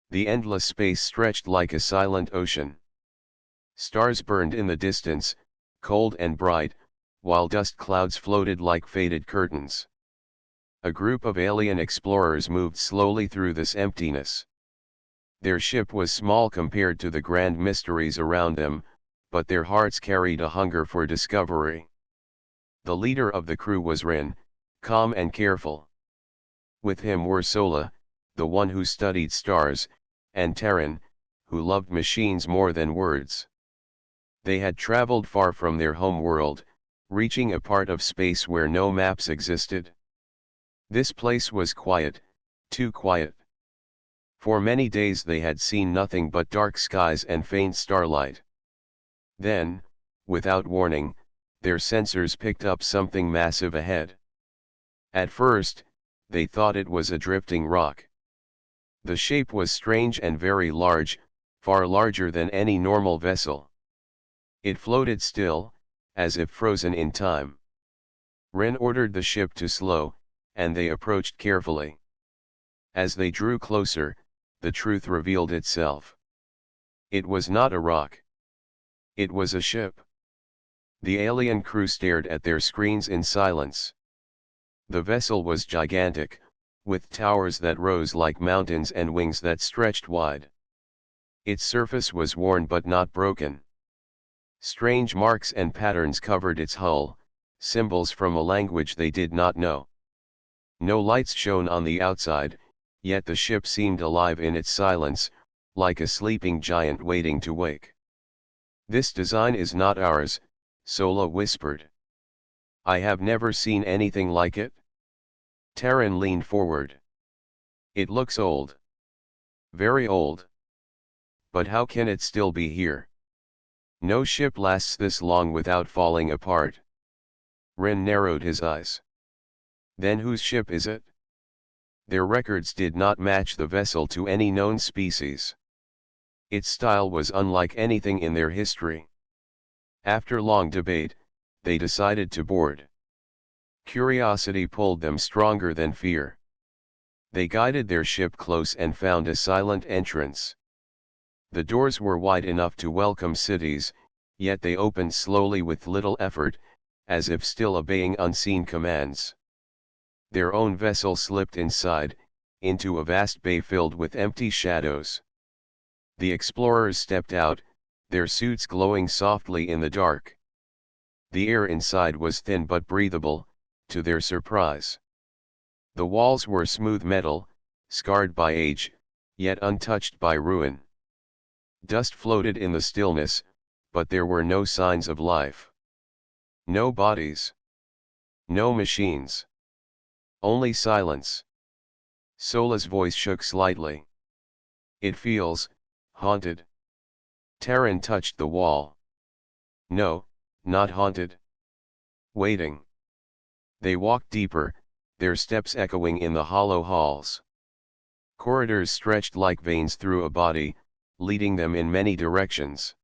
The endless space stretched like a silent ocean. Stars burned in the distance, cold and bright, while dust clouds floated like faded curtains. A group of alien explorers moved slowly through this emptiness. Their ship was small compared to the grand mysteries around them, but their hearts carried a hunger for discovery. The leader of the crew was Rin, calm and careful. With him were Sola, the one who studied stars, and Terran, who loved machines more than words. They had traveled far from their home world, reaching a part of space where no maps existed. This place was quiet, too quiet. For many days they had seen nothing but dark skies and faint starlight. Then, without warning, their sensors picked up something massive ahead. At first, they thought it was a drifting rock. The shape was strange and very large, far larger than any normal vessel. It floated still, as if frozen in time. Ren ordered the ship to slow, and they approached carefully. As they drew closer, the truth revealed itself. It was not a rock. It was a ship. The alien crew stared at their screens in silence. The vessel was gigantic, with towers that rose like mountains and wings that stretched wide. Its surface was worn but not broken. Strange marks and patterns covered its hull, symbols from a language they did not know. No lights shone on the outside, yet the ship seemed alive in its silence, like a sleeping giant waiting to wake. "This design is not ours," Sola whispered. "I have never seen anything like it." Terran leaned forward. "It looks old. Very old. But how can it still be here? No ship lasts this long without falling apart." Ren narrowed his eyes. "Then whose ship is it?" Their records did not match the vessel to any known species. Its style was unlike anything in their history. After long debate, they decided to board. Curiosity pulled them stronger than fear. They guided their ship close and found a silent entrance. The doors were wide enough to welcome cities, yet they opened slowly with little effort, as if still obeying unseen commands. Their own vessel slipped inside, into a vast bay filled with empty shadows. The explorers stepped out, their suits glowing softly in the dark. The air inside was thin but breathable, to their surprise. The walls were smooth metal, scarred by age, yet untouched by ruin. Dust floated in the stillness, but there were no signs of life. No bodies. No machines. Only silence. Sola's voice shook slightly. "It feels haunted." Terran touched the wall. "No, not haunted. Waiting." They walked deeper, their steps echoing in the hollow halls. Corridors stretched like veins through a body, leading them in many directions.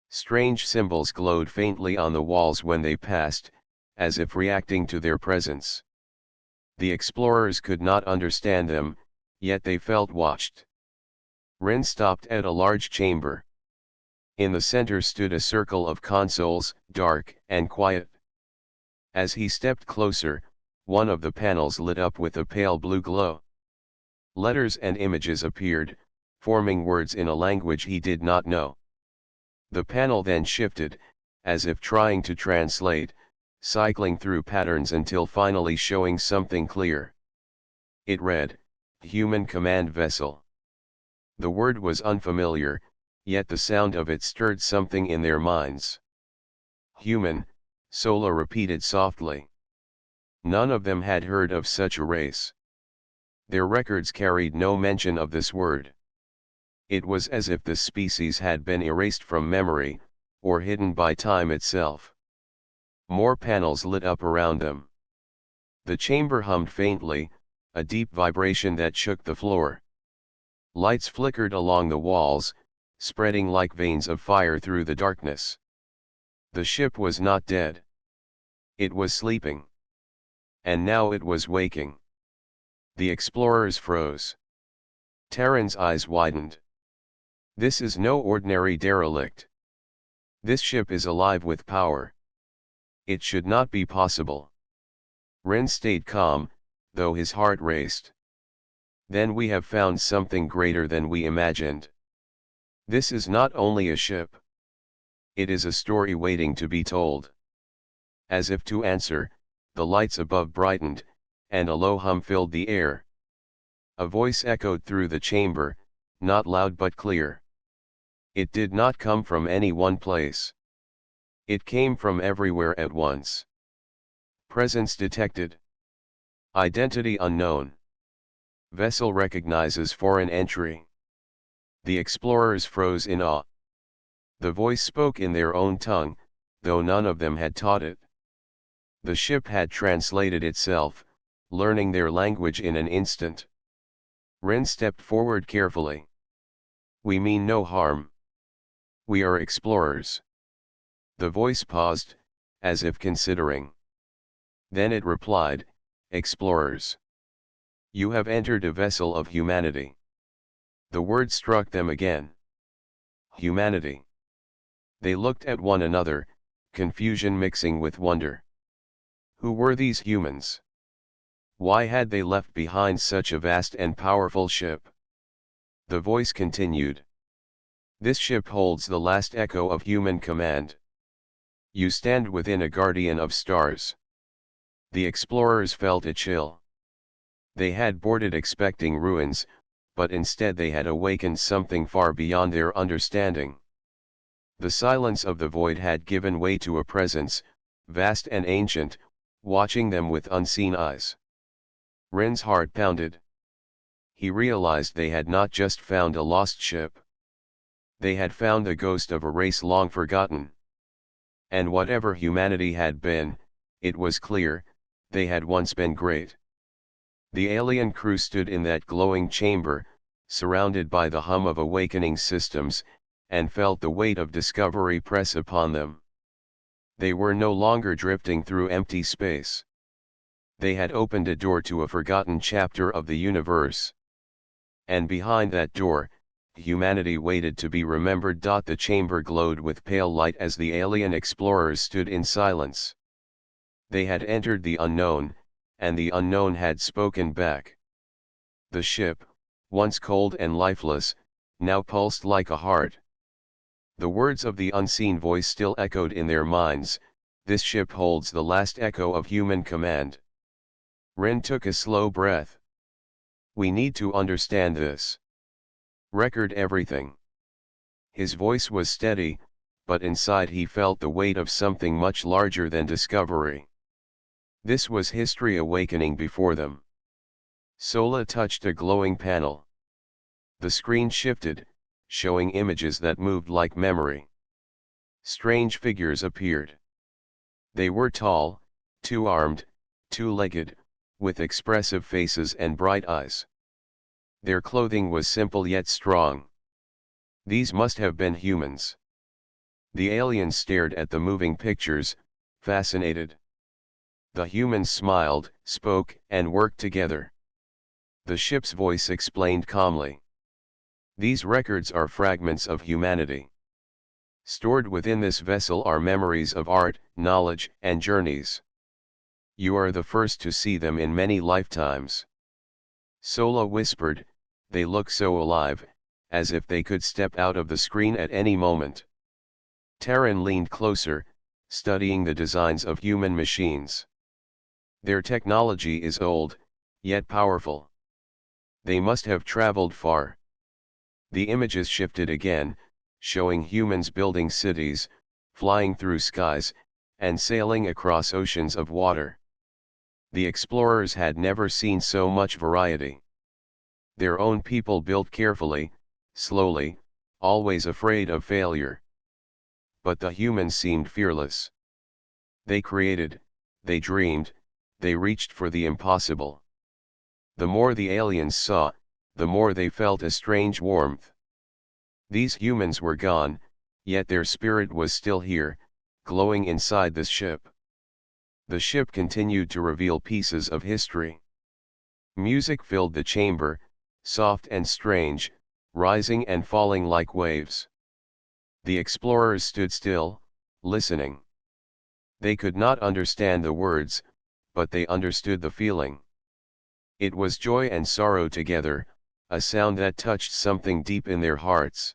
Strange symbols glowed faintly on the walls when they passed, as if reacting to their presence. The explorers could not understand them, yet they felt watched. Ren stopped at a large chamber. In the center stood a circle of consoles, dark and quiet. As he stepped closer, one of the panels lit up with a pale blue glow. Letters and images appeared, forming words in a language he did not know. The panel then shifted, as if trying to translate, cycling through patterns until finally showing something clear. It read, "Human Command Vessel." The word was unfamiliar, yet the sound of it stirred something in their minds. "Human," Sola repeated softly. None of them had heard of such a race. Their records carried no mention of this word. It was as if this species had been erased from memory, or hidden by time itself. More panels lit up around them. The chamber hummed faintly, a deep vibration that shook the floor. Lights flickered along the walls, spreading like veins of fire through the darkness. The ship was not dead. It was sleeping. And now it was waking. The explorers froze. Terran's eyes widened. This is no ordinary derelict. This ship is alive with power. It should not be possible. Ren stayed calm, though his heart raced. Then we have found something greater than we imagined. This is not only a ship. It is a story waiting to be told. As if to answer, the lights above brightened, and a low hum filled the air. A voice echoed through the chamber, not loud but clear. It did not come from any one place. It came from everywhere at once. Presence detected. Identity unknown. Vessel recognizes foreign entry. The explorers froze in awe. The voice spoke in their own tongue, though none of them had taught it. The ship had translated itself, learning their language in an instant. Ren stepped forward carefully. We mean no harm. We are explorers. The voice paused, as if considering. Then it replied, Explorers. You have entered a vessel of humanity. The word struck them again. Humanity. They looked at one another, confusion mixing with wonder. Who were these humans? Why had they left behind such a vast and powerful ship? The voice continued. This ship holds the last echo of human command. You stand within a guardian of stars. The explorers felt a chill. They had boarded expecting ruins, but instead they had awakened something far beyond their understanding. The silence of the void had given way to a presence, vast and ancient, watching them with unseen eyes. Ren's heart pounded. He realized they had not just found a lost ship. They had found the ghost of a race long forgotten. And whatever humanity had been, it was clear, they had once been great. The alien crew stood in that glowing chamber, surrounded by the hum of awakening systems, and felt the weight of discovery press upon them. They were no longer drifting through empty space. They had opened a door to a forgotten chapter of the universe. And behind that door, humanity waited to be remembered. The chamber glowed with pale light as the alien explorers stood in silence. They had entered the unknown, and the unknown had spoken back. The ship, once cold and lifeless, now pulsed like a heart. The words of the unseen voice still echoed in their minds, this ship holds the last echo of human command. Ren took a slow breath. We need to understand this. Record everything. His voice was steady, but inside he felt the weight of something much larger than discovery. This was history awakening before them. Sola touched a glowing panel. The screen shifted, showing images that moved like memory. Strange figures appeared. They were tall, two-armed, two-legged, with expressive faces and bright eyes. Their clothing was simple yet strong. These must have been humans. The aliens stared at the moving pictures, fascinated. The humans smiled, spoke, and worked together. The ship's voice explained calmly. These records are fragments of humanity. Stored within this vessel are memories of art, knowledge, and journeys. You are the first to see them in many lifetimes. Sola whispered, they look so alive, as if they could step out of the screen at any moment. Terran leaned closer, studying the designs of human machines. Their technology is old, yet powerful. They must have traveled far. The images shifted again, showing humans building cities, flying through skies, and sailing across oceans of water. The explorers had never seen so much variety. Their own people built carefully, slowly, always afraid of failure. But the humans seemed fearless. They created, they dreamed, they reached for the impossible. The more the aliens saw, the more they felt a strange warmth. These humans were gone, yet their spirit was still here, glowing inside this ship. The ship continued to reveal pieces of history. Music filled the chamber, soft and strange, rising and falling like waves. The explorers stood still, listening. They could not understand the words, but they understood the feeling. It was joy and sorrow together, a sound that touched something deep in their hearts.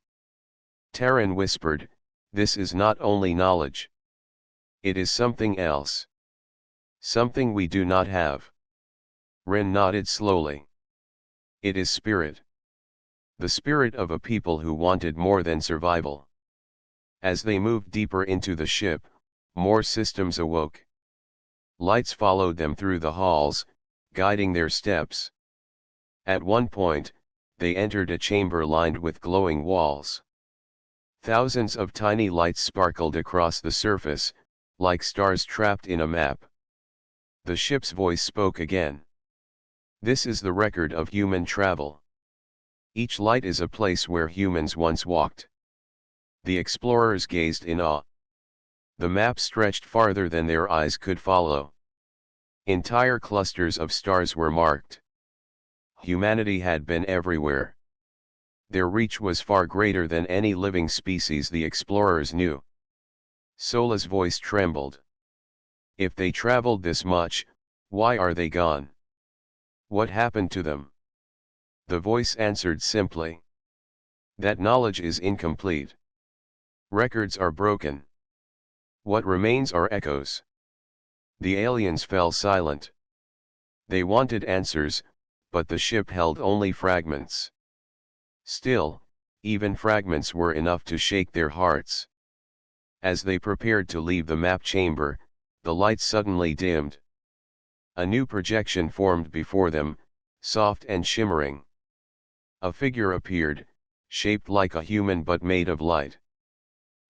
Terran whispered, "This is not only knowledge. It is something else. Something we do not have." Ren nodded slowly. "It is spirit. The spirit of a people who wanted more than survival." As they moved deeper into the ship, more systems awoke. Lights followed them through the halls, guiding their steps. At one point, they entered a chamber lined with glowing walls. Thousands of tiny lights sparkled across the surface, like stars trapped in a map. The ship's voice spoke again. "This is the record of human travel. Each light is a place where humans once walked." The explorers gazed in awe. The map stretched farther than their eyes could follow. Entire clusters of stars were marked. Humanity had been everywhere. Their reach was far greater than any living species the explorers knew. Sola's voice trembled. "If they traveled this much, why are they gone? What happened to them?" The voice answered simply. "That knowledge is incomplete. Records are broken. What remains are echoes." The aliens fell silent. They wanted answers, but the ship held only fragments. Still, even fragments were enough to shake their hearts. As they prepared to leave the map chamber, the light suddenly dimmed. A new projection formed before them, soft and shimmering. A figure appeared, shaped like a human but made of light.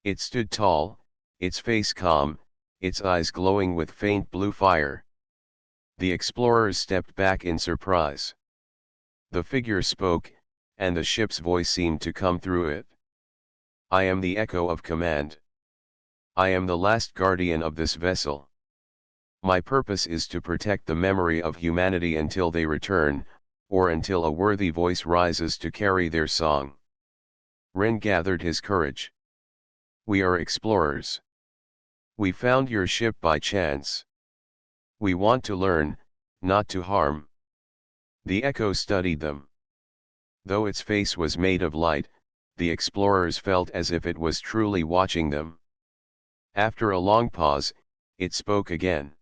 It stood tall, its face calm, its eyes glowing with faint blue fire. The explorers stepped back in surprise. The figure spoke, and the ship's voice seemed to come through it. "I am the echo of command. I am the last guardian of this vessel. My purpose is to protect the memory of humanity until they return, or until a worthy voice rises to carry their song." Ren gathered his courage. "We are explorers. We found your ship by chance. We want to learn, not to harm." The echo studied them. Though its face was made of light, the explorers felt as if it was truly watching them. After a long pause, it spoke again.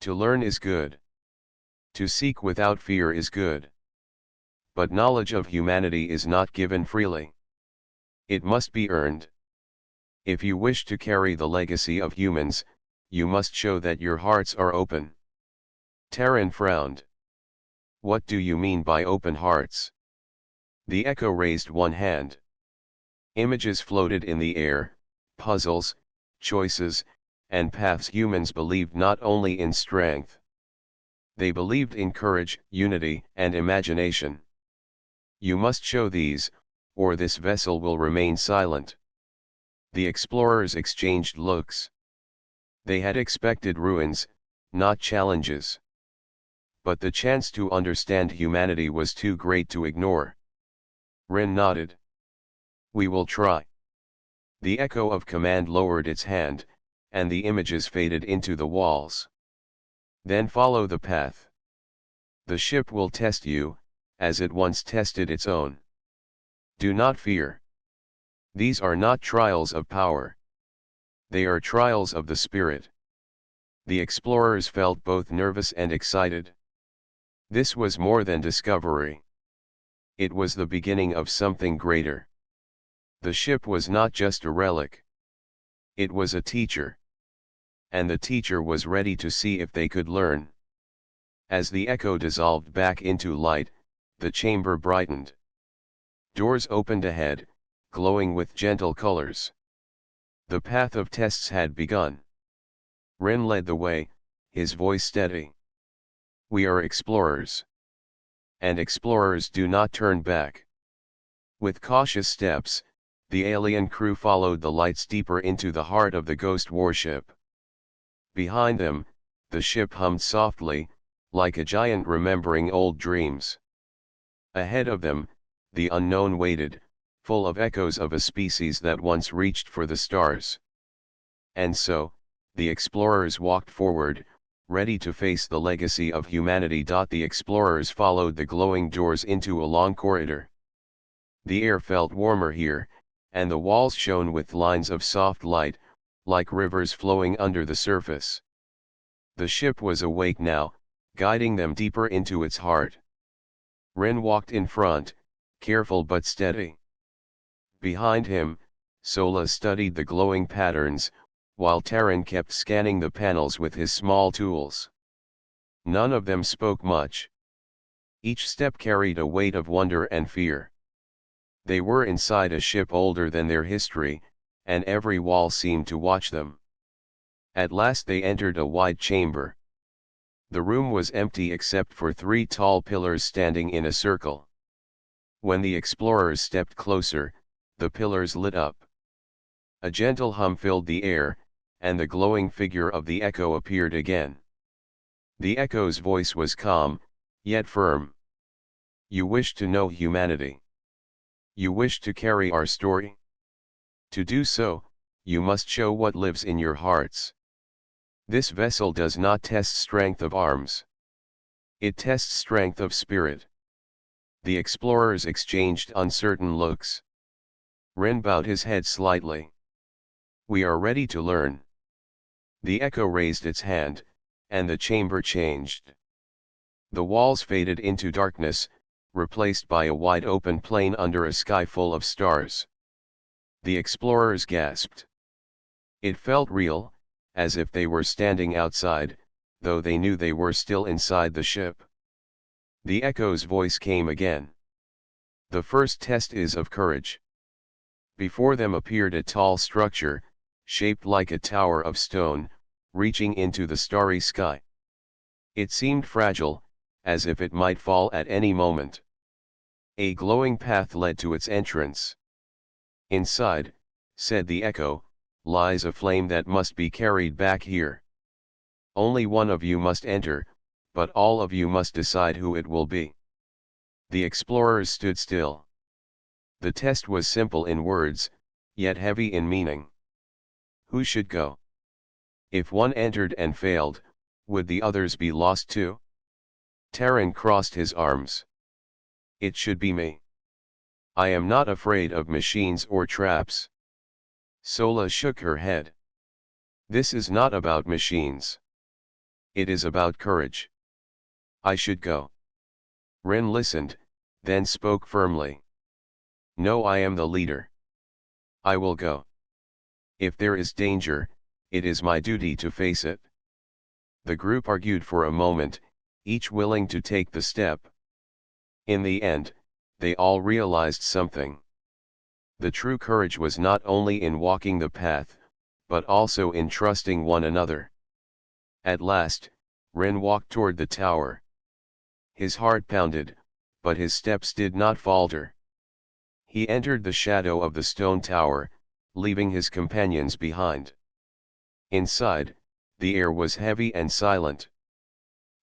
"To learn is good. To seek without fear is good. But knowledge of humanity is not given freely. It must be earned. If you wish to carry the legacy of humans, you must show that your hearts are open." Terran frowned. "What do you mean by open hearts?" The echo raised one hand. Images floated in the air, puzzles, choices, and paths humans believed not only in strength. They believed in courage, unity, and imagination. "You must show these, or this vessel will remain silent." The explorers exchanged looks. They had expected ruins, not challenges. But the chance to understand humanity was too great to ignore. Ren nodded. "We will try." The echo of command lowered its hand, and the images faded into the walls. "Then follow the path. The ship will test you, as it once tested its own. Do not fear. These are not trials of power. They are trials of the spirit." The explorers felt both nervous and excited. This was more than discovery. It was the beginning of something greater. The ship was not just a relic. It was a teacher. And the teacher was ready to see if they could learn. As the echo dissolved back into light, the chamber brightened. Doors opened ahead, glowing with gentle colors. The path of tests had begun. Ren led the way, his voice steady. "We are explorers. And explorers do not turn back." With cautious steps, the alien crew followed the lights deeper into the heart of the ghost warship. Behind them, the ship hummed softly, like a giant remembering old dreams. Ahead of them, the unknown waited, full of echoes of a species that once reached for the stars. And so, the explorers walked forward, ready to face the legacy of humanity. The explorers followed the glowing doors into a long corridor. The air felt warmer here, and the walls shone with lines of soft light, like rivers flowing under the surface. The ship was awake now, guiding them deeper into its heart. Ren walked in front, careful but steady. Behind him, Sola studied the glowing patterns, while Terran kept scanning the panels with his small tools. None of them spoke much. Each step carried a weight of wonder and fear. They were inside a ship older than their history, and every wall seemed to watch them. At last they entered a wide chamber. The room was empty except for 3 tall pillars standing in a circle. When the explorers stepped closer, the pillars lit up. A gentle hum filled the air, and the glowing figure of the Echo appeared again. The Echo's voice was calm, yet firm. You wish to know humanity. You wish to carry our story? To do so, you must show what lives in your hearts. This vessel does not test strength of arms. It tests strength of spirit. The explorers exchanged uncertain looks. Ren bowed his head slightly. We are ready to learn. The Echo raised its hand, and the chamber changed. The walls faded into darkness, replaced by a wide open plain under a sky full of stars. The explorers gasped. It felt real, as if they were standing outside, though they knew they were still inside the ship. The Echo's voice came again. The first test is of courage. Before them appeared a tall structure, shaped like a tower of stone, reaching into the starry sky. It seemed fragile, as if it might fall at any moment. A glowing path led to its entrance. Inside, said the Echo, lies a flame that must be carried back here. Only one of you must enter, but all of you must decide who it will be. The explorers stood still. The test was simple in words, yet heavy in meaning. Who should go? If one entered and failed, would the others be lost too? Terran crossed his arms. It should be me. I am not afraid of machines or traps. Sola shook her head. This is not about machines. It is about courage. I should go. Ren listened, then spoke firmly. No, I am the leader. I will go. If there is danger, it is my duty to face it. The group argued for a moment, each willing to take the step. In the end, they all realized something. The true courage was not only in walking the path, but also in trusting one another. At last, Ren walked toward the tower. His heart pounded, but his steps did not falter. He entered the shadow of the stone tower, leaving his companions behind. Inside, the air was heavy and silent.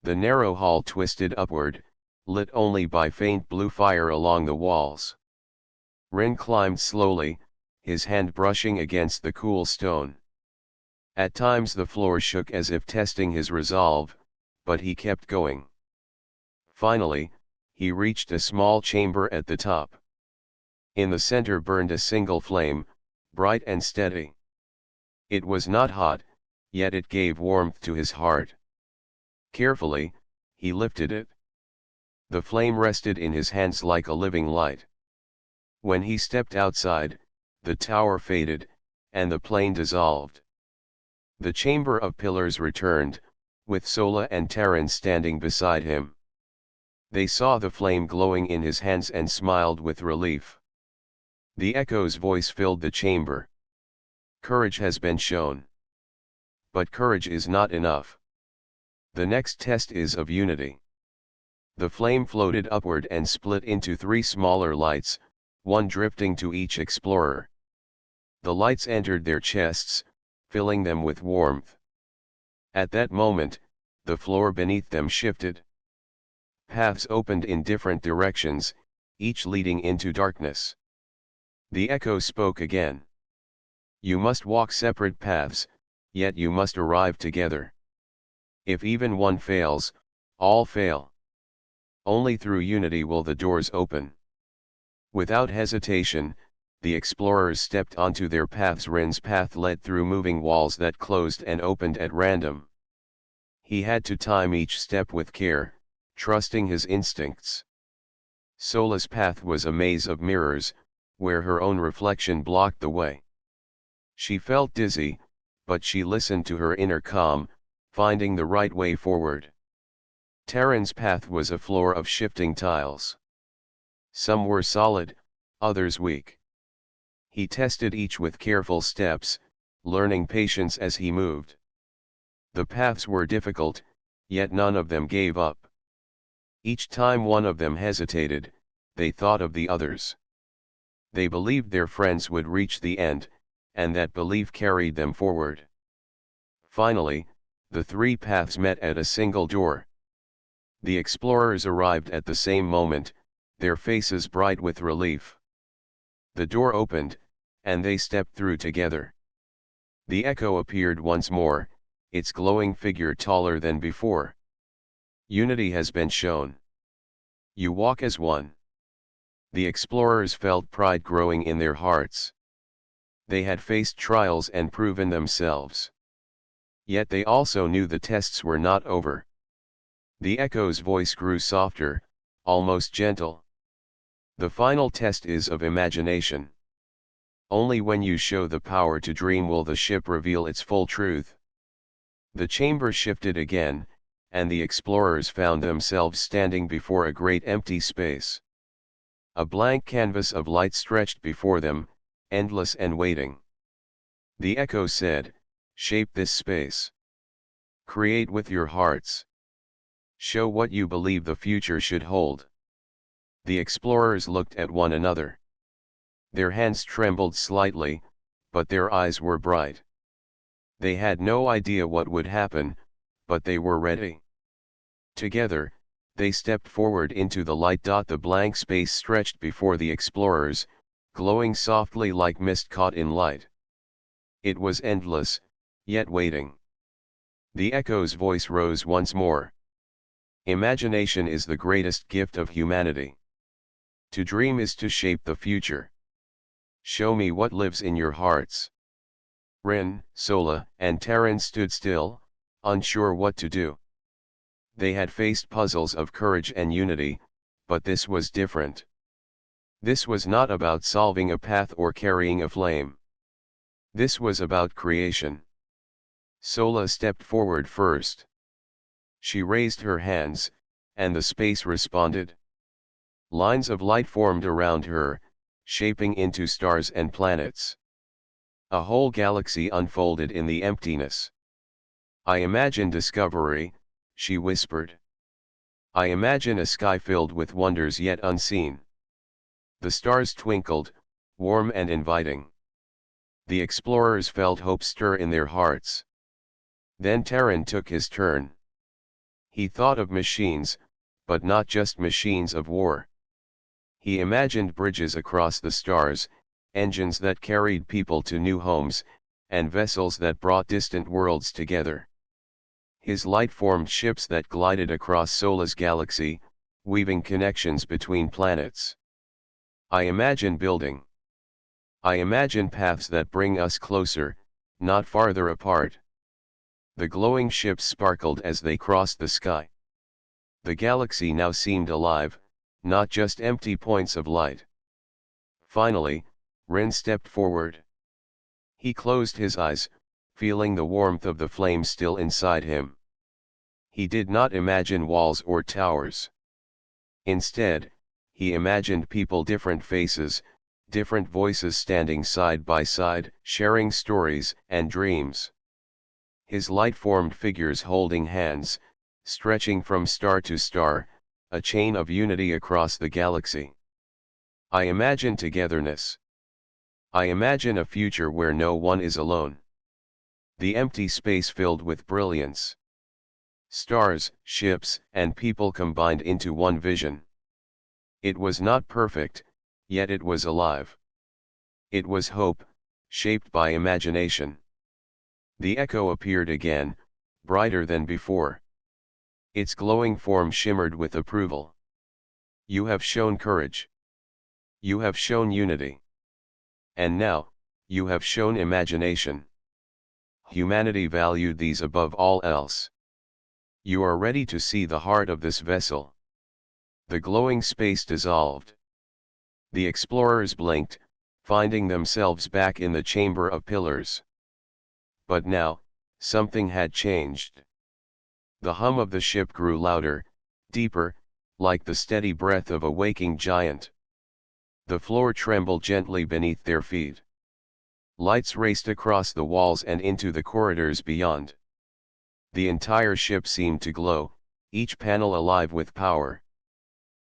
The narrow hall twisted upward, lit only by faint blue fire along the walls. Ren climbed slowly, his hand brushing against the cool stone. At times the floor shook as if testing his resolve, but he kept going. Finally, he reached a small chamber at the top. In the center burned a single flame, bright and steady. It was not hot, yet it gave warmth to his heart. Carefully, he lifted it. The flame rested in his hands like a living light. When he stepped outside, the tower faded, and the plane dissolved. The chamber of pillars returned, with Sola and Terran standing beside him. They saw the flame glowing in his hands and smiled with relief. The Echo's voice filled the chamber. Courage has been shown. But courage is not enough. The next test is of unity. The flame floated upward and split into 3 smaller lights, one drifting to each explorer. The lights entered their chests, filling them with warmth. At that moment, the floor beneath them shifted. Paths opened in different directions, each leading into darkness. The echo spoke again. You must walk separate paths, yet you must arrive together. If even one fails, all fail. Only through unity will the doors open. Without hesitation, the explorers stepped onto their paths. Rin's path led through moving walls that closed and opened at random. He had to time each step with care, trusting his instincts. Sola's path was a maze of mirrors, where her own reflection blocked the way. She felt dizzy, but she listened to her inner calm, finding the right way forward. Terran's path was a floor of shifting tiles. Some were solid, others weak. He tested each with careful steps, learning patience as he moved. The paths were difficult, yet none of them gave up. Each time one of them hesitated, they thought of the others. They believed their friends would reach the end, and that belief carried them forward. Finally, the three paths met at a single door. The explorers arrived at the same moment, their faces bright with relief. The door opened, and they stepped through together. The echo appeared once more, its glowing figure taller than before. Unity has been shown. You walk as one. The explorers felt pride growing in their hearts. They had faced trials and proven themselves. Yet they also knew the tests were not over. The echo's voice grew softer, almost gentle. The final test is of imagination. Only when you show the power to dream will the ship reveal its full truth. The chamber shifted again, and the explorers found themselves standing before a great empty space. A blank canvas of light stretched before them, endless and waiting. The echo said, "Shape this space. Create with your hearts. Show what you believe the future should hold." The explorers looked at one another. Their hands trembled slightly, but their eyes were bright. They had no idea what would happen, but they were ready. Together, they stepped forward into the light. The blank space stretched before the explorers, glowing softly like mist caught in light. It was endless, yet waiting. The echo's voice rose once more. Imagination is the greatest gift of humanity. To dream is to shape the future. Show me what lives in your hearts. Rin, Sola, and Terran stood still, unsure what to do. They had faced puzzles of courage and unity, but this was different. This was not about solving a path or carrying a flame. This was about creation. Sola stepped forward first. She raised her hands, and the space responded. Lines of light formed around her, shaping into stars and planets. A whole galaxy unfolded in the emptiness. "I imagine discovery," she whispered. "I imagine a sky filled with wonders yet unseen." The stars twinkled, warm and inviting. The explorers felt hope stir in their hearts. Then Terran took his turn. He thought of machines, but not just machines of war. He imagined bridges across the stars, engines that carried people to new homes, and vessels that brought distant worlds together. His light formed ships that glided across Sola's galaxy, weaving connections between planets. "I imagine building. I imagine paths that bring us closer, not farther apart." The glowing ships sparkled as they crossed the sky. The galaxy now seemed alive, not just empty points of light. Finally, Rin stepped forward. He closed his eyes, feeling the warmth of the flame still inside him. He did not imagine walls or towers. Instead, he imagined people, different faces, different voices standing side by side, sharing stories and dreams. His light-formed figures holding hands, stretching from star to star, a chain of unity across the galaxy. "I imagine togetherness. I imagine a future where no one is alone." The empty space filled with brilliance. Stars, ships, and people combined into one vision. It was not perfect, yet it was alive. It was hope, shaped by imagination. The echo appeared again, brighter than before. Its glowing form shimmered with approval. You have shown courage. You have shown unity. And now, you have shown imagination. Humanity valued these above all else. You are ready to see the heart of this vessel. The glowing space dissolved. The explorers blinked, finding themselves back in the chamber of pillars. But now, something had changed. The hum of the ship grew louder, deeper, like the steady breath of a waking giant. The floor trembled gently beneath their feet. Lights raced across the walls and into the corridors beyond. The entire ship seemed to glow, each panel alive with power.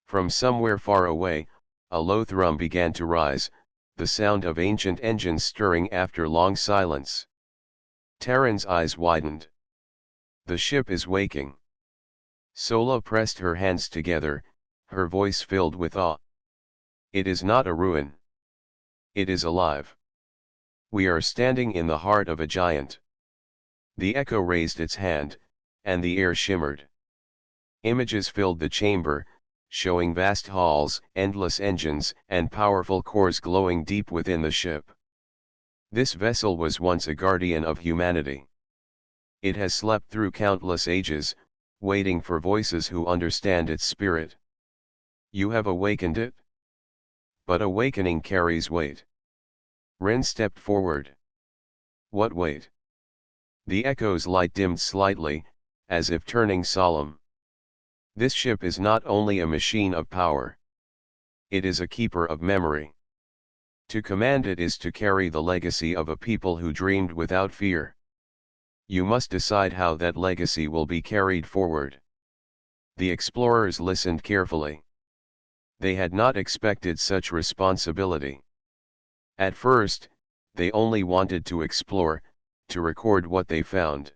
From somewhere far away, a low thrum began to rise, the sound of ancient engines stirring after long silence. Terran's eyes widened. The ship is waking. Sola pressed her hands together, her voice filled with awe. It is not a ruin. It is alive. We are standing in the heart of a giant. The echo raised its hand, and the air shimmered. Images filled the chamber, showing vast halls, endless engines, and powerful cores glowing deep within the ship. This vessel was once a guardian of humanity. It has slept through countless ages, waiting for voices who understand its spirit. You have awakened it? But awakening carries weight. Ren stepped forward. What weight? The echo's light dimmed slightly, as if turning solemn. This ship is not only a machine of power. It is a keeper of memory. To command it is to carry the legacy of a people who dreamed without fear. You must decide how that legacy will be carried forward. The explorers listened carefully. They had not expected such responsibility. At first, they only wanted to explore, to record what they found.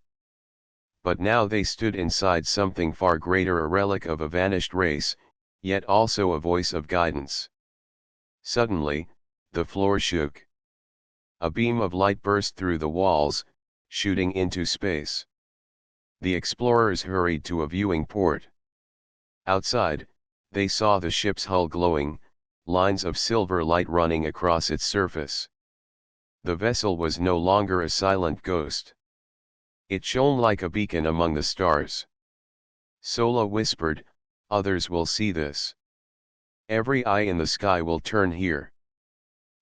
But now they stood inside something far greater, a relic of a vanished race, yet also a voice of guidance. Suddenly, the floor shook. A beam of light burst through the walls, shooting into space. The explorers hurried to a viewing port. Outside, they saw the ship's hull glowing, lines of silver light running across its surface. The vessel was no longer a silent ghost. It shone like a beacon among the stars. Sola whispered, "Others will see this. Every eye in the sky will turn here."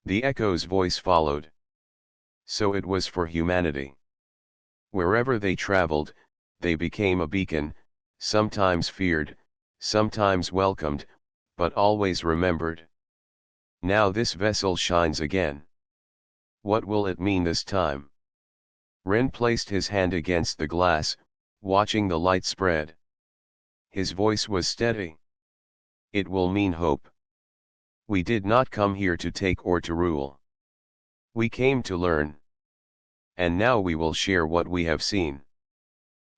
The echo's voice followed. So it was for humanity. Wherever they traveled, they became a beacon, sometimes feared, sometimes welcomed, but always remembered. Now this vessel shines again. What will it mean this time? Ren placed his hand against the glass, watching the light spread. His voice was steady. It will mean hope. We did not come here to take or to rule. We came to learn. And now we will share what we have seen.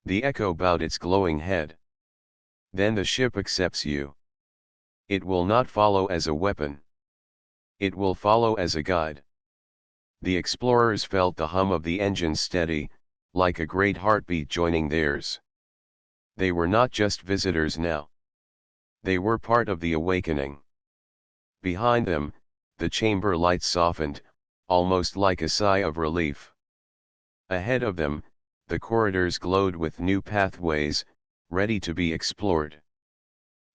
The echo bowed its glowing head. Then the ship accepts you. It will not follow as a weapon. It will follow as a guide. The explorers felt the hum of the engines steady, like a great heartbeat joining theirs. They were not just visitors now. They were part of the awakening. Behind them, the chamber lights softened, almost like a sigh of relief. Ahead of them, the corridors glowed with new pathways, ready to be explored.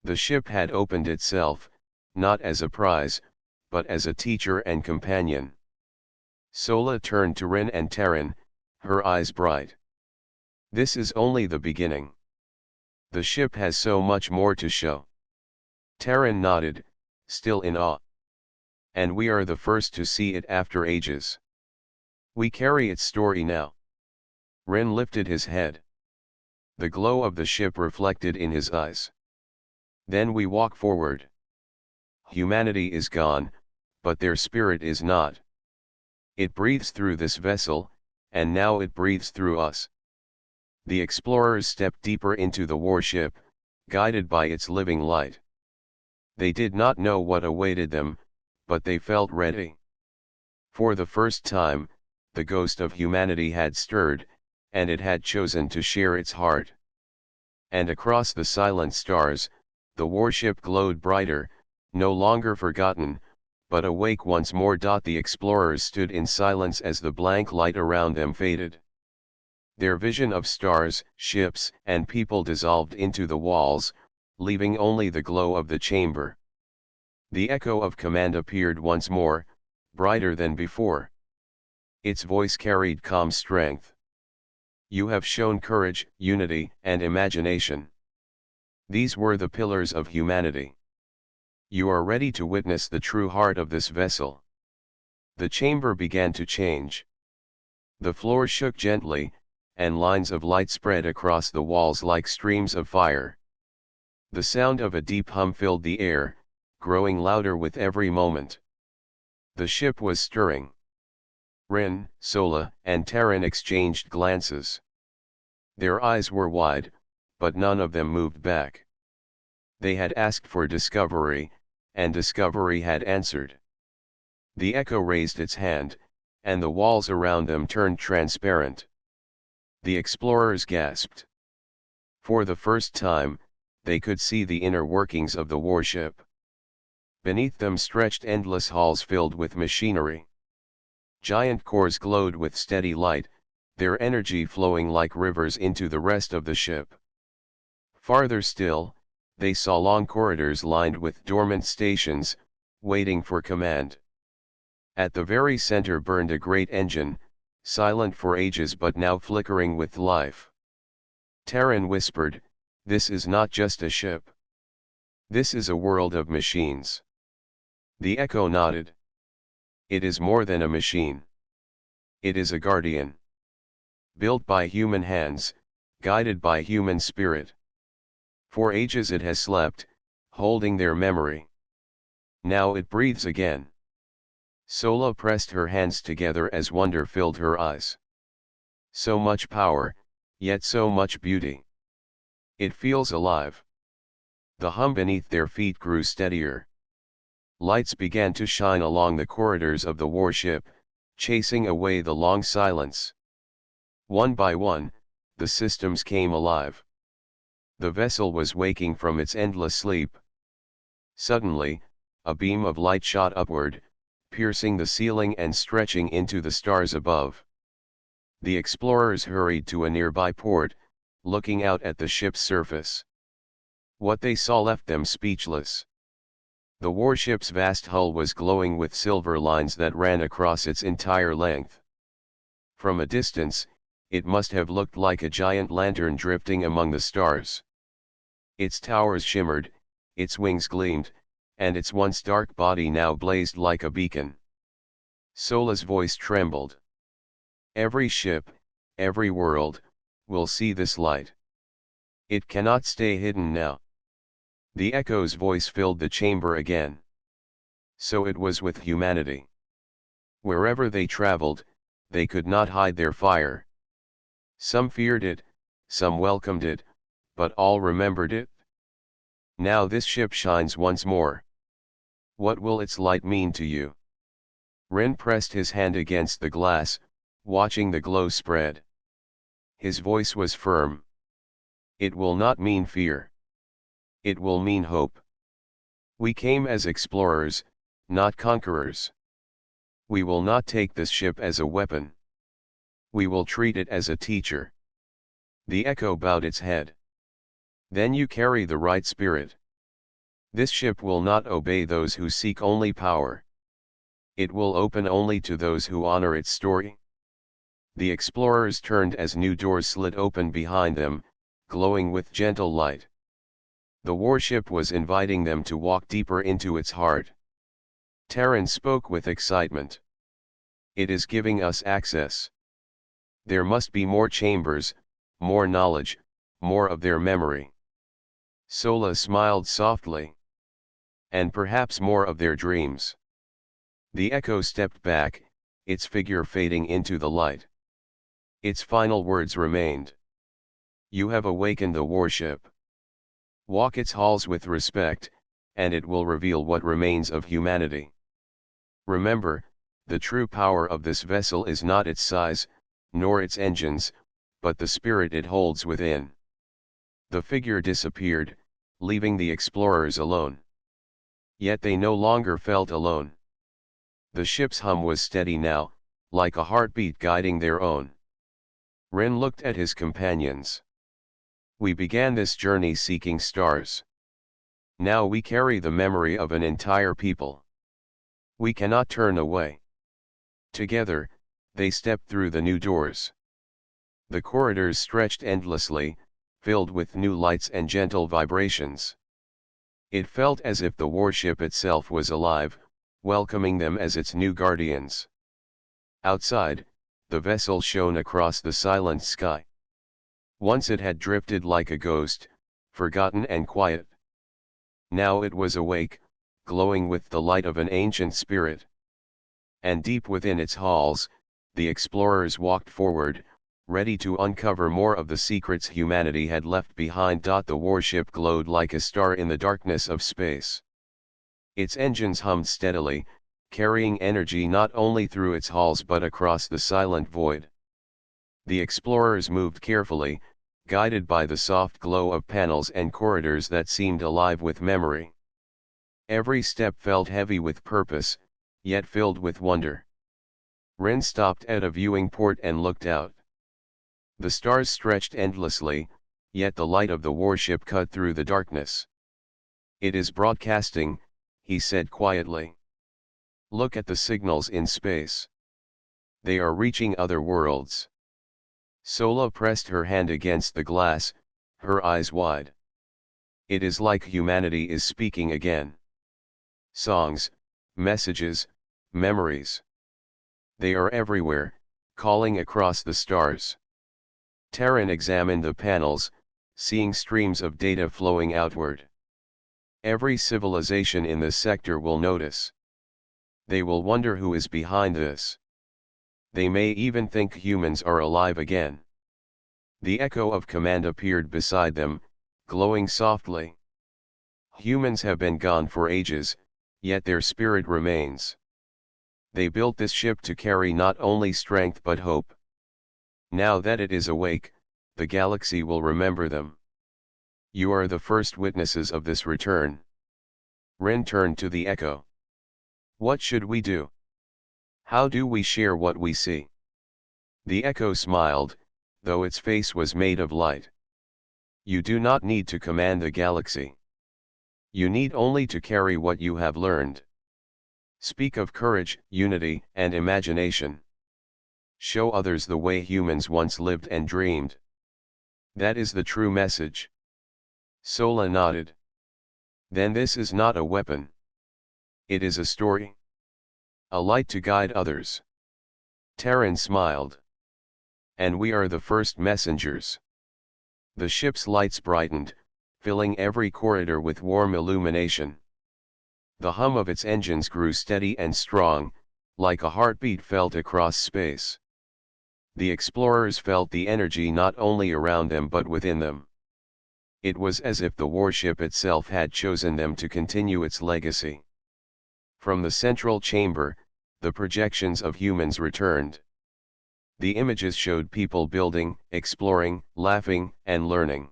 The ship had opened itself, not as a prize, but as a teacher and companion. Sola turned to Ren and Terran, her eyes bright. This is only the beginning. The ship has so much more to show. Terran nodded, still in awe. And we are the first to see it after ages. We carry its story now. Ren lifted his head. The glow of the ship reflected in his eyes. Then we walk forward. Humanity is gone, but their spirit is not. It breathes through this vessel, and now it breathes through us. The explorers stepped deeper into the warship, guided by its living light. They did not know what awaited them, but they felt ready. For the first time, the ghost of humanity had stirred, and it had chosen to share its heart. And across the silent stars, the warship glowed brighter, no longer forgotten, but awake once more. The explorers stood in silence as the blank light around them faded. Their vision of stars, ships, and people dissolved into the walls, leaving only the glow of the chamber. The echo of command appeared once more, brighter than before. Its voice carried calm strength. You have shown courage, unity, and imagination. These were the pillars of humanity. You are ready to witness the true heart of this vessel. The chamber began to change. The floor shook gently, and lines of light spread across the walls like streams of fire. The sound of a deep hum filled the air, growing louder with every moment. The ship was stirring. Rin, Sola, and Terran exchanged glances. Their eyes were wide, but none of them moved back. They had asked for discovery, and discovery had answered. The echo raised its hand, and the walls around them turned transparent. The explorers gasped. For the first time, they could see the inner workings of the warship. Beneath them stretched endless halls filled with machinery. Giant cores glowed with steady light, their energy flowing like rivers into the rest of the ship. Farther still, they saw long corridors lined with dormant stations, waiting for command. At the very center burned a great engine, silent for ages but now flickering with life. Terran whispered, "This is not just a ship. This is a world of machines." The echo nodded. It is more than a machine. It is a guardian. Built by human hands, guided by human spirit. For ages it has slept, holding their memory. Now it breathes again. Sola pressed her hands together as wonder filled her eyes. So much power, yet so much beauty. It feels alive. The hum beneath their feet grew steadier. Lights began to shine along the corridors of the warship, chasing away the long silence. One by one, the systems came alive. The vessel was waking from its endless sleep. Suddenly, a beam of light shot upward, piercing the ceiling and stretching into the stars above. The explorers hurried to a nearby port, looking out at the ship's surface. What they saw left them speechless. The warship's vast hull was glowing with silver lines that ran across its entire length. From a distance, it must have looked like a giant lantern drifting among the stars. Its towers shimmered, its wings gleamed, and its once dark body now blazed like a beacon. Sola's voice trembled. Every ship, every world, will see this light. It cannot stay hidden now. The echo's voice filled the chamber again. So it was with humanity. Wherever they traveled, they could not hide their fire. Some feared it, some welcomed it, but all remembered it. Now this ship shines once more. What will its light mean to you? Ren pressed his hand against the glass, watching the glow spread. His voice was firm. It will not mean fear. It will mean hope. We came as explorers, not conquerors. We will not take this ship as a weapon. We will treat it as a teacher. The echo bowed its head. Then you carry the right spirit. This ship will not obey those who seek only power. It will open only to those who honor its story. The explorers turned as new doors slid open behind them, glowing with gentle light. The warship was inviting them to walk deeper into its heart. Terran spoke with excitement. It is giving us access. There must be more chambers, more knowledge, more of their memory. Sola smiled softly. And perhaps more of their dreams. The echo stepped back, its figure fading into the light. Its final words remained. You have awakened the warship. Walk its halls with respect, and it will reveal what remains of humanity. Remember, the true power of this vessel is not its size, nor its engines, but the spirit it holds within. The figure disappeared, leaving the explorers alone. Yet they no longer felt alone. The ship's hum was steady now, like a heartbeat guiding their own. Ren looked at his companions. We began this journey seeking stars. Now we carry the memory of an entire people. We cannot turn away. Together, they stepped through the new doors. The corridors stretched endlessly, filled with new lights and gentle vibrations. It felt as if the warship itself was alive, welcoming them as its new guardians. Outside, the vessel shone across the silent sky. Once it had drifted like a ghost, forgotten and quiet. Now it was awake, glowing with the light of an ancient spirit. And deep within its halls, the explorers walked forward, ready to uncover more of the secrets humanity had left behind. The warship glowed like a star in the darkness of space. Its engines hummed steadily, carrying energy not only through its halls but across the silent void. The explorers moved carefully, guided by the soft glow of panels and corridors that seemed alive with memory. Every step felt heavy with purpose, yet filled with wonder. Ren stopped at a viewing port and looked out. The stars stretched endlessly, yet the light of the warship cut through the darkness. It is broadcasting, he said quietly. Look at the signals in space. They are reaching other worlds. Sola pressed her hand against the glass, her eyes wide. It is like humanity is speaking again. Songs, messages, memories. They are everywhere, calling across the stars. Terran examined the panels, seeing streams of data flowing outward. Every civilization in this sector will notice. They will wonder who is behind this. They may even think humans are alive again. The echo of command appeared beside them, glowing softly. Humans have been gone for ages, yet their spirit remains. They built this ship to carry not only strength but hope. Now that it is awake, the galaxy will remember them. You are the first witnesses of this return. Ren turned to the echo. What should we do? How do we share what we see? The echo smiled, though its face was made of light. You do not need to command the galaxy. You need only to carry what you have learned. Speak of courage, unity, and imagination. Show others the way humans once lived and dreamed. That is the true message. Sola nodded. Then this is not a weapon. It is a story. A light to guide others. Terran smiled. And we are the first messengers. The ship's lights brightened, filling every corridor with warm illumination. The hum of its engines grew steady and strong, like a heartbeat felt across space. The explorers felt the energy not only around them but within them. It was as if the warship itself had chosen them to continue its legacy. From the central chamber, the projections of humans returned. The images showed people building, exploring, laughing, and learning.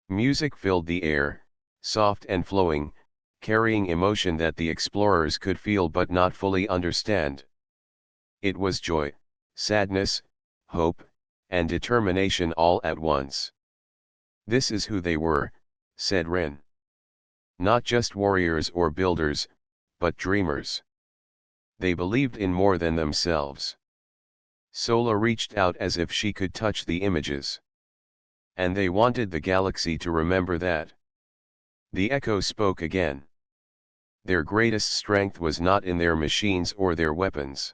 Music filled the air, soft and flowing, carrying emotion that the explorers could feel but not fully understand. It was joy, sadness, hope, and determination all at once. This is who they were, said Ren. Not just warriors or builders, but dreamers. They believed in more than themselves. Sola reached out as if she could touch the images. And they wanted the galaxy to remember that. The echo spoke again. Their greatest strength was not in their machines or their weapons.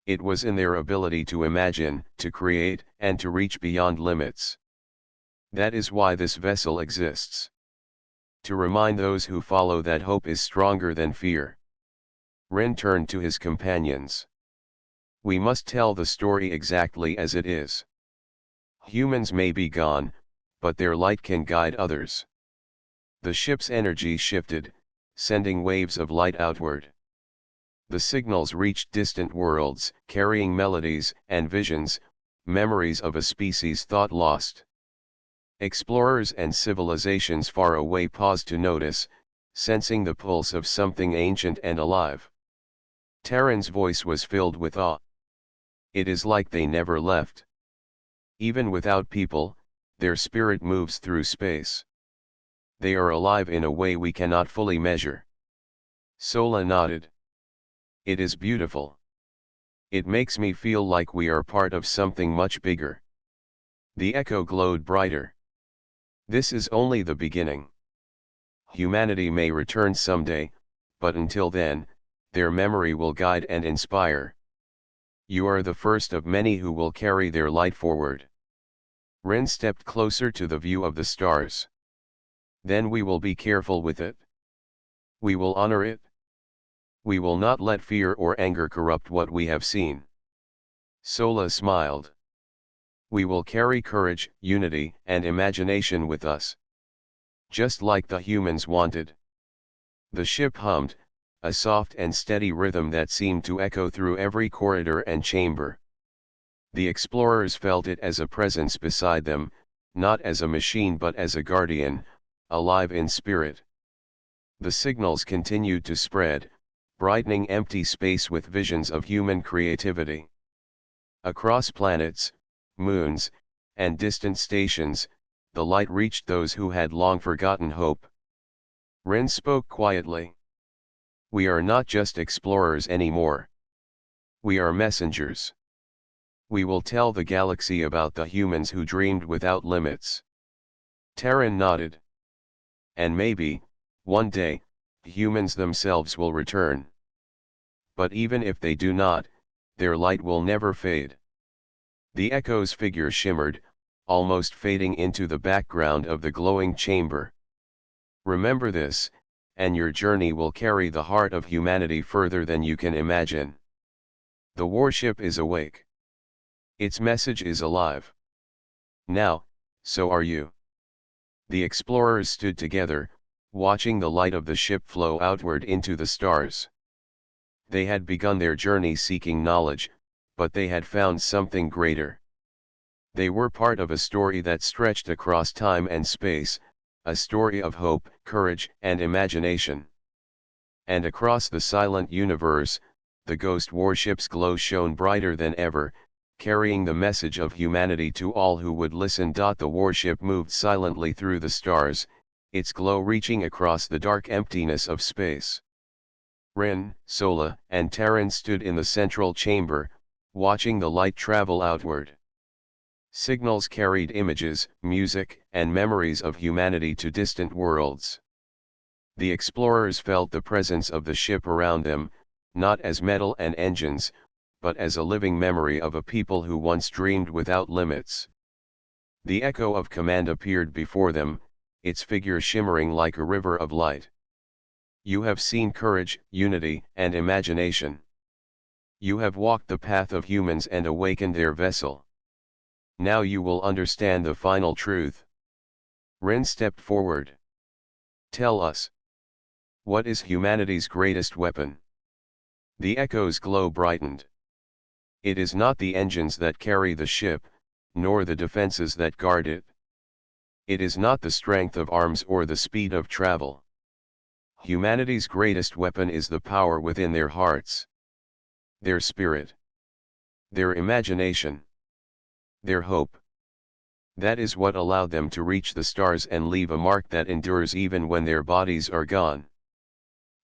It was in their ability to imagine, to create, and to reach beyond limits. That is why this vessel exists. To remind those who follow that hope is stronger than fear. Ren turned to his companions. We must tell the story exactly as it is. Humans may be gone, but their light can guide others. The ship's energy shifted, sending waves of light outward. The signals reached distant worlds, carrying melodies and visions, memories of a species thought lost. Explorers and civilizations far away paused to notice, sensing the pulse of something ancient and alive. Terran's voice was filled with awe. It is like they never left. Even without people, their spirit moves through space. They are alive in a way we cannot fully measure. Sola nodded. It is beautiful. It makes me feel like we are part of something much bigger. The echo glowed brighter. This is only the beginning. Humanity may return someday, but until then, their memory will guide and inspire. You are the first of many who will carry their light forward. Ren stepped closer to the view of the stars. Then we will be careful with it. We will honor it. We will not let fear or anger corrupt what we have seen. Sola smiled. We will carry courage, unity, and imagination with us. Just like the humans wanted. The ship hummed, a soft and steady rhythm that seemed to echo through every corridor and chamber. The explorers felt it as a presence beside them, not as a machine but as a guardian, alive in spirit. The signals continued to spread, brightening empty space with visions of human creativity. Across planets, moons, and distant stations, the light reached those who had long forgotten hope. Ren spoke quietly. We are not just explorers anymore. We are messengers. We will tell the galaxy about the humans who dreamed without limits. Terran nodded. And maybe, one day, humans themselves will return. But even if they do not, their light will never fade. The echo's figure shimmered, almost fading into the background of the glowing chamber. Remember this, and your journey will carry the heart of humanity further than you can imagine. The warship is awake. Its message is alive. Now, so are you. The explorers stood together, watching the light of the ship flow outward into the stars. They had begun their journey seeking knowledge, but they had found something greater. They were part of a story that stretched across time and space, a story of hope, courage, and imagination. And across the silent universe, the ghost warship's glow shone brighter than ever, carrying the message of humanity to all who would listen. The warship moved silently through the stars, its glow reaching across the dark emptiness of space. Ren, Sola, and Terran stood in the central chamber, watching the light travel outward. Signals carried images, music, and memories of humanity to distant worlds. The explorers felt the presence of the ship around them, not as metal and engines, but as a living memory of a people who once dreamed without limits. The echo of command appeared before them, its figure shimmering like a river of light. You have seen courage, unity, and imagination. You have walked the path of humans and awakened their vessel. Now you will understand the final truth. Ren stepped forward. Tell us. What is humanity's greatest weapon? The echo's glow brightened. It is not the engines that carry the ship, nor the defenses that guard it. It is not the strength of arms or the speed of travel. Humanity's greatest weapon is the power within their hearts. Their spirit. Their imagination. Their hope. That is what allowed them to reach the stars and leave a mark that endures even when their bodies are gone.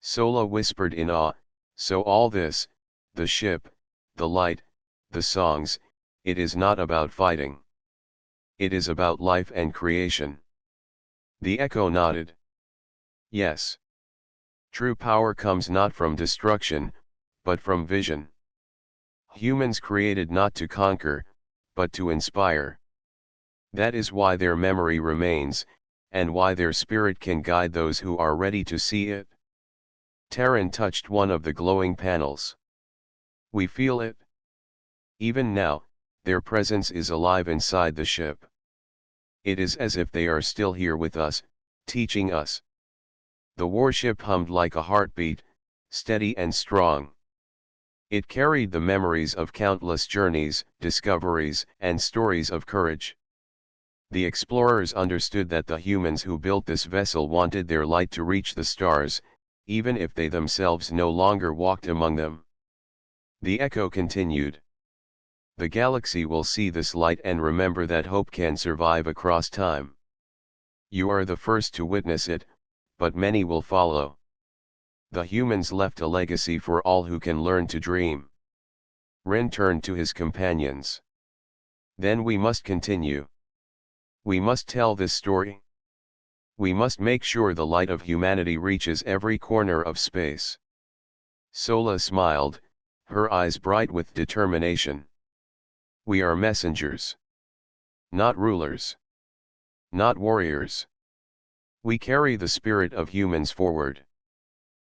Sola whispered in awe, so all this, the ship, the light, the songs, it is not about fighting. It is about life and creation. The echo nodded. Yes. True power comes not from destruction, but from vision. Humans created not to conquer, but to inspire. That is why their memory remains, and why their spirit can guide those who are ready to see it. Terran touched one of the glowing panels. We feel it. Even now, Their presence is alive inside the ship. It is as if they are still here with us, teaching us. The warship hummed like a heartbeat, steady and strong. It carried the memories of countless journeys, discoveries, and stories of courage. The explorers understood that the humans who built this vessel wanted their light to reach the stars, even if they themselves no longer walked among them. The echo continued. The galaxy will see this light and remember that hope can survive across time. You are the first to witness it, but many will follow. The humans left a legacy for all who can learn to dream. Ren turned to his companions. Then we must continue. We must tell this story. We must make sure the light of humanity reaches every corner of space. Sola smiled, her eyes bright with determination. We are messengers. Not rulers. Not warriors. We carry the spirit of humans forward.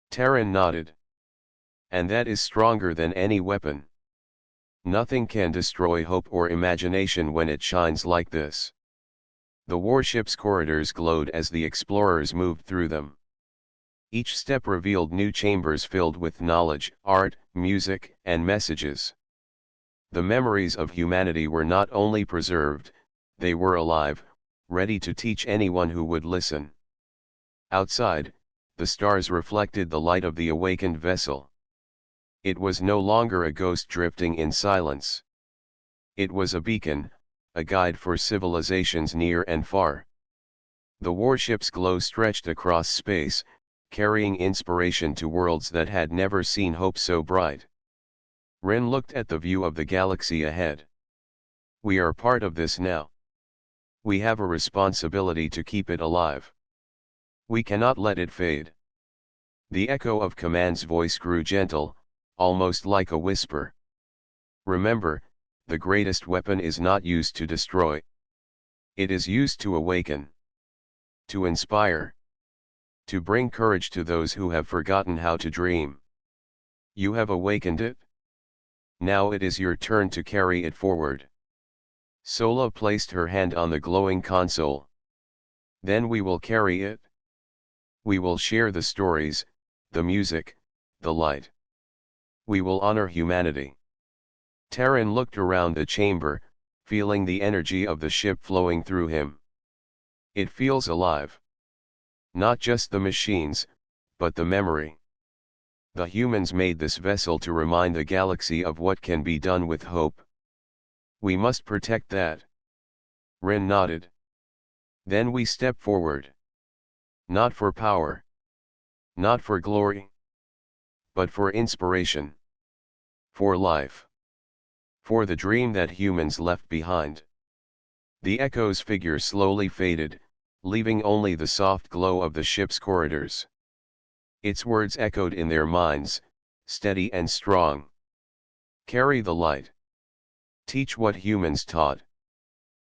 Terran nodded. And that is stronger than any weapon. Nothing can destroy hope or imagination when it shines like this. The warship's corridors glowed as the explorers moved through them. Each step revealed new chambers filled with knowledge, art, music, and messages. The memories of humanity were not only preserved, they were alive, ready to teach anyone who would listen. Outside, the stars reflected the light of the awakened vessel. It was no longer a ghost drifting in silence. It was a beacon, a guide for civilizations near and far. The warship's glow stretched across space, carrying inspiration to worlds that had never seen hope so bright. Ren looked at the view of the galaxy ahead. We are part of this now. We have a responsibility to keep it alive. We cannot let it fade. The echo of Command's voice grew gentle, almost like a whisper. Remember, the greatest weapon is not used to destroy. It is used to awaken. To inspire. To bring courage to those who have forgotten how to dream. You have awakened it. Now it is your turn to carry it forward. Sola placed her hand on the glowing console. Then we will carry it. We will share the stories, the music, the light. We will honor humanity. Terran looked around the chamber, feeling the energy of the ship flowing through him. It feels alive. Not just the machines, but the memory. The humans made this vessel to remind the galaxy of what can be done with hope. We must protect that. Ren nodded. Then we step forward. Not for power. Not for glory. But for inspiration. For life. For the dream that humans left behind. The echo's figure slowly faded, leaving only the soft glow of the ship's corridors. Its words echoed in their minds, steady and strong. Carry the light. Teach what humans taught.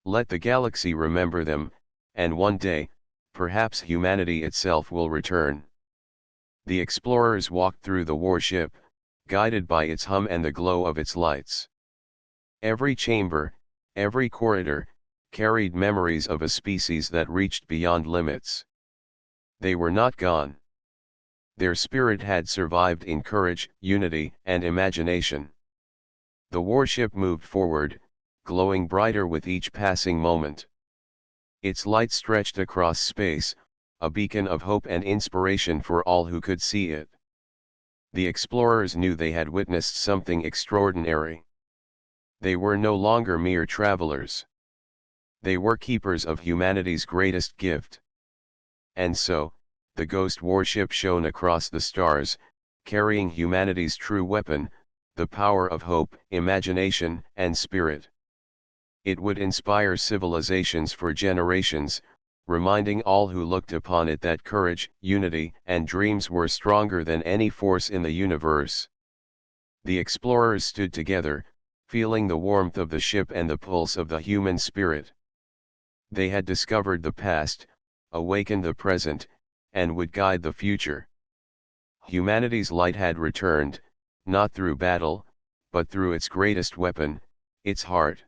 Let the galaxy remember them, and one day, perhaps humanity itself will return. The explorers walked through the warship, guided by its hum and the glow of its lights. Every chamber, every corridor, carried memories of a species that reached beyond limits. They were not gone. Their spirit had survived in courage, unity, and imagination. The warship moved forward, glowing brighter with each passing moment. Its light stretched across space, a beacon of hope and inspiration for all who could see it. The explorers knew they had witnessed something extraordinary. They were no longer mere travelers. They were keepers of humanity's greatest gift. And so, the ghost warship shone across the stars, carrying humanity's true weapon, the power of hope, imagination, and spirit. It would inspire civilizations for generations, reminding all who looked upon it that courage, unity, and dreams were stronger than any force in the universe. The explorers stood together, feeling the warmth of the ship and the pulse of the human spirit. They had discovered the past, awakened the present, and would guide the future. Humanity's light had returned, not through battle, but through its greatest weapon, its heart.